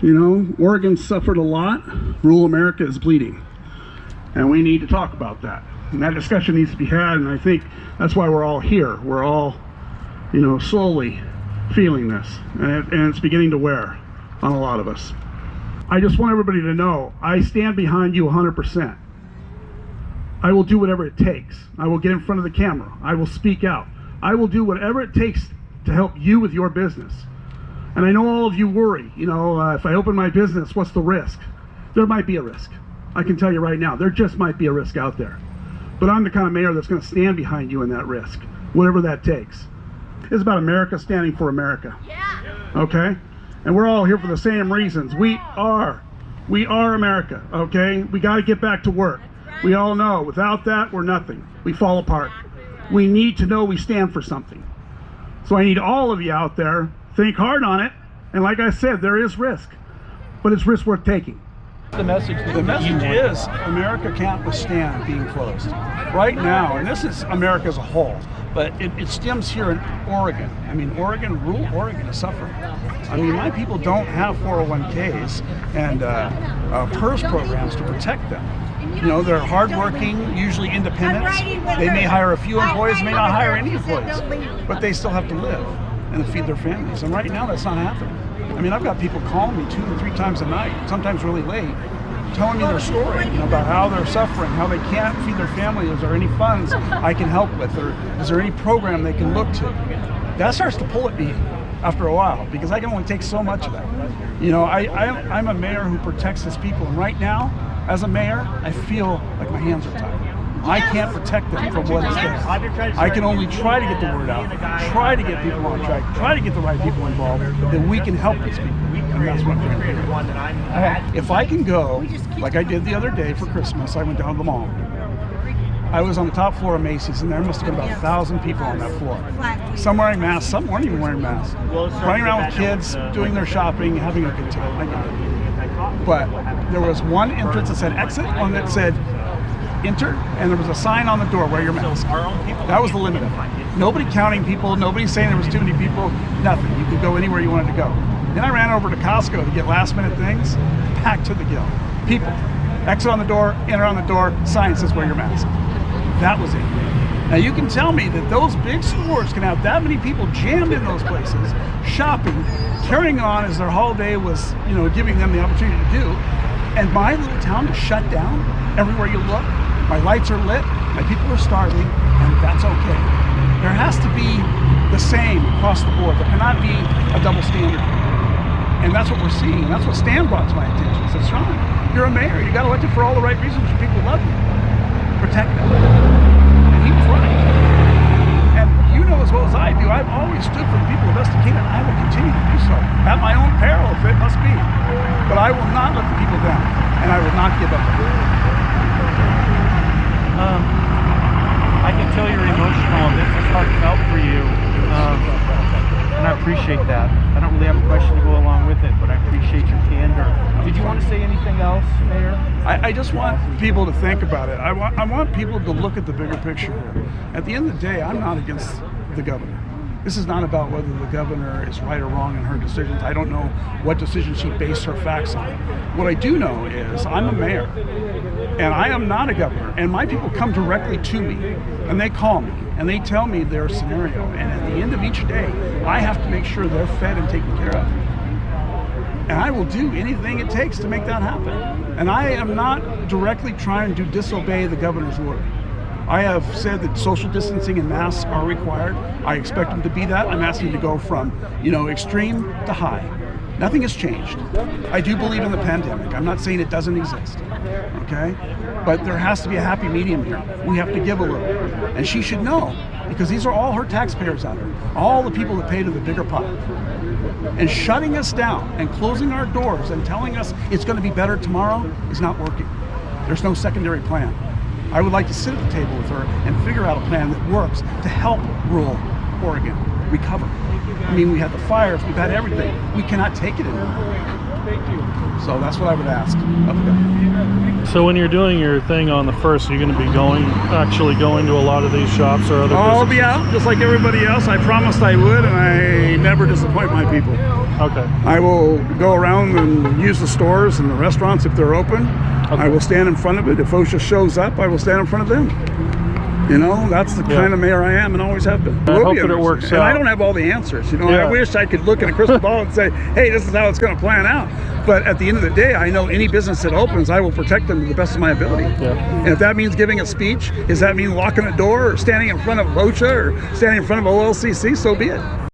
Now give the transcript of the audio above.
You know, Oregon suffered a lot. Rural America is bleeding. And we need to talk about that. And that discussion needs to be had, and I think that's why we're all here. We're all, you know, slowly feeling this. And it's beginning to wear on a lot of us. I just want everybody to know, I stand behind you 100%. I will do whatever it takes. I will get in front of the camera. I will speak out. I will do whatever it takes to help you with your business. And I know all of you worry, you know, if I open my business, what's the risk? There might be a risk. I can tell you right now, there just might be a risk out there. But I'm the kind of mayor that's going to stand behind you in that risk, whatever that takes. It's about America standing for America. Yeah. Okay? And we're all here for the same reasons. We are America, okay? We got to get back to work. Right. We all know, without that, we're nothing. We fall apart. Right. We need to know we stand for something. So I need all of you out there, think hard on it. And like I said, there is risk, but it's risk worth taking. The message is America can't withstand being closed right now, and this is America as a whole, but it stems here in Oregon. I mean, rural Oregon is suffering. I mean, my people don't have 401ks and PERS programs to protect them. You know, they're hardworking, usually independents. They may hire a few employees, may not hire any employees, but they still have to live and feed their families. And right now, that's not happening. I mean, I've got people calling me 2 or 3 times a night, sometimes really late, telling me their story, you know, about how they're suffering, how they can't feed their family. Is there any funds I can help with, or is there any program they can look to? That starts to pull at me after a while, because I can only take so much of that. You know, I'm a mayor who protects his people, and right now, as a mayor, I feel like my hands are tied. I can't protect them from what is there. I can only try to get the word out, try to get people on track, try to get the right people involved, that we can help these people. And that's what I'm going to do. If I can go, like I did the other day for Christmas, I went down to the mall. I was on the top floor of Macy's, and there must have been about 1,000 people on that floor. Some wearing masks, some weren't even wearing masks. Running around with kids, doing their shopping, having a good time. I get it. But there was one entrance that said exit, one that said enter, and there was a sign on the door, wear your mask. That was the limit of it. Nobody counting people, nobody saying there was too many people, nothing. You could go anywhere you wanted to go. Then I ran over to Costco to get last minute things, packed to the gill. People, exit on the door, enter on the door, sign says wear your mask. That was it. Now you can tell me that those big stores can have that many people jammed in those places, shopping, carrying on as their holiday was, you know, giving them the opportunity to do, and my little town is shut down. Everywhere you look, my lights are lit, my people are starving, and that's okay. There has to be the same across the board. There cannot be a double standard. And that's what we're seeing, and that's what Stan brought to my attention. He said, Sean, you're a mayor, you got elected for all the right reasons, your people love you. Protect them. And he was right. And you know as well as I do, I've always stood for the people of Estacada, and I will continue to do so. At my own peril, if it must be. But I will not let the people down, and I will not give up. I can tell you're emotional, and this is heartfelt for you, and I appreciate that. I don't really have a question to go along with it, but I appreciate your candor. Did you want to say anything else, Mayor? I just want people to think about it. I want people to look at the bigger picture here. At the end of the day, I'm not against the governor. This is not about whether the governor is right or wrong in her decisions. I don't know what decisions she based her facts on. What I do know is I'm a mayor, and I am not a governor, and my people come directly to me, and they call me, and they tell me their scenario, and at the end of each day, I have to make sure they're fed and taken care of. And I will do anything it takes to make that happen. And I am not directly trying to disobey the governor's order. I have said that social distancing and masks are required. I expect them to be that. I'm asking to go from, you know, extreme to high. Nothing has changed. I do believe in the pandemic. I'm not saying it doesn't exist, okay? But there has to be a happy medium here. We have to give a little. And she should know, because these are all her taxpayers out here, all the people that pay to the bigger pot. And shutting us down and closing our doors and telling us it's going to be better tomorrow is not working. There's no secondary plan. I would like to sit at the table with her and figure out a plan that works to help rural Oregon recover. I mean, we had the fires, we've had everything. We cannot take it anymore. So that's what I would ask of them. So when you're doing your thing on the 1st, you're going to be actually going to a lot of these shops or other I'll be businesses? out just like everybody else. I promised I would, and I never disappoint my people. Okay. I will go around and use the stores and the restaurants if they're open. Okay. I will stand in front of it. If OSHA shows up, I will stand in front of them. You know, that's the kind of mayor I am and always have been. I hope that it works and out. I don't have all the answers. You know, Yeah. I wish I could look in a crystal ball and say, hey, this is how it's going to plan out. But at the end of the day, I know any business that opens, I will protect them to the best of my ability. Yeah. And if that means giving a speech, does that mean locking a door or standing in front of OSHA or standing in front of OLCC, so be it.